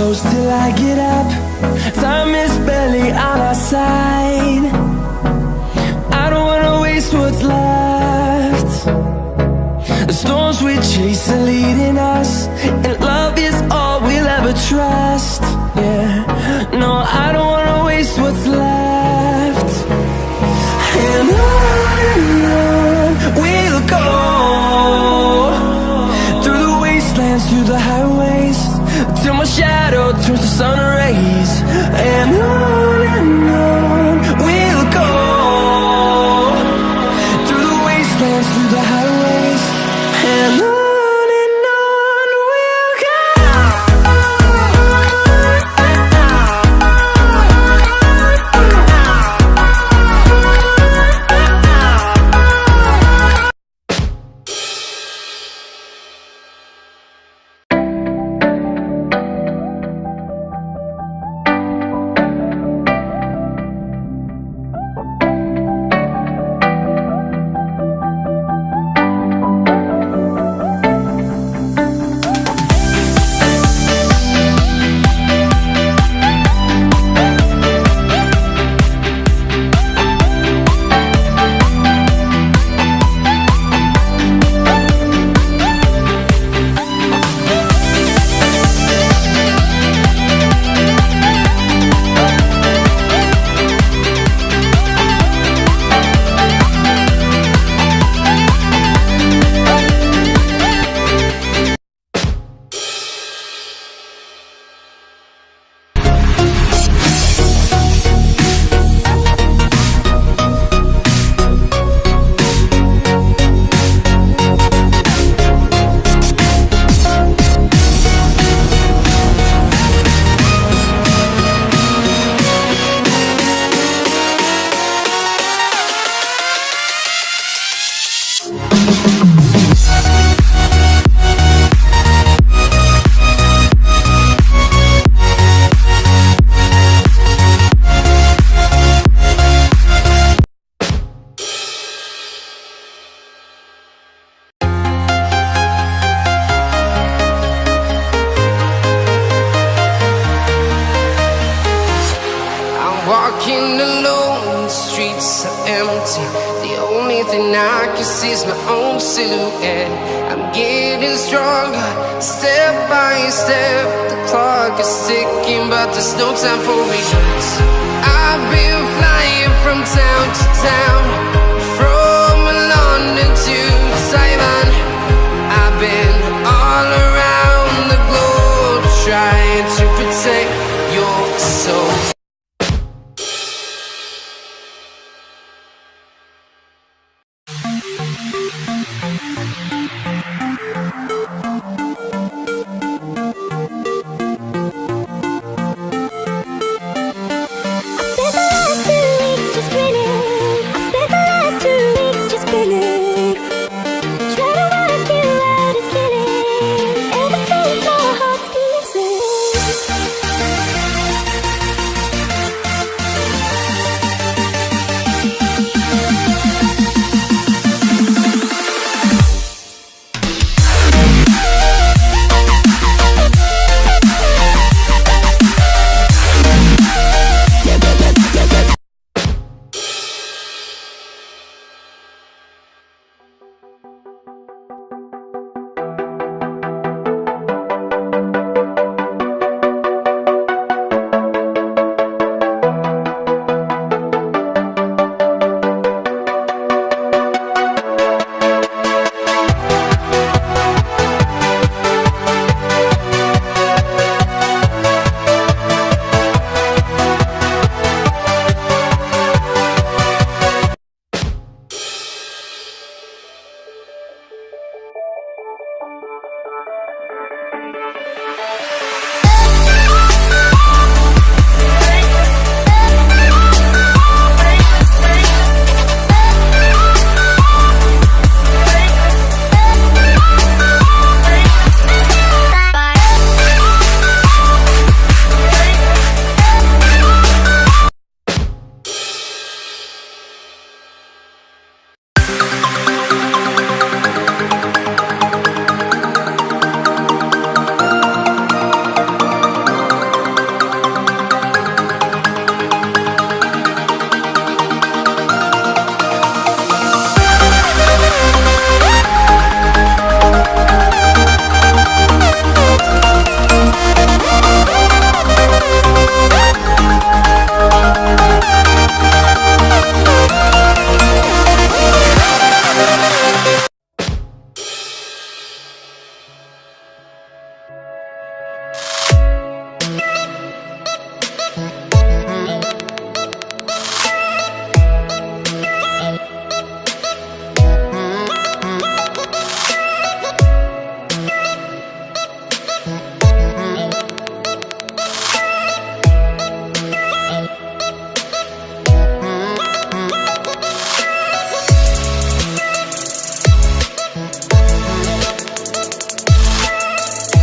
close till I get up. Time is barely on our side. I don't wanna waste what's left. The storms we chase are leading us, and love is all we'll ever trust. Yeah, no, I don't wanna waste what's left. And on we'll go, through the wastelands, through the highways, till my shadow turns to sun rays. And on we'll go, through the wastelands, through the highways, and on we'll go. Walking alone, the streets are empty. The only thing I can see is my own silhouette. I'm getting stronger, step by step. The clock is ticking, but there's no time for regrets. I've been flying from town to town, from London to Taiwan. I've been all around the globe, trying to protect your soul.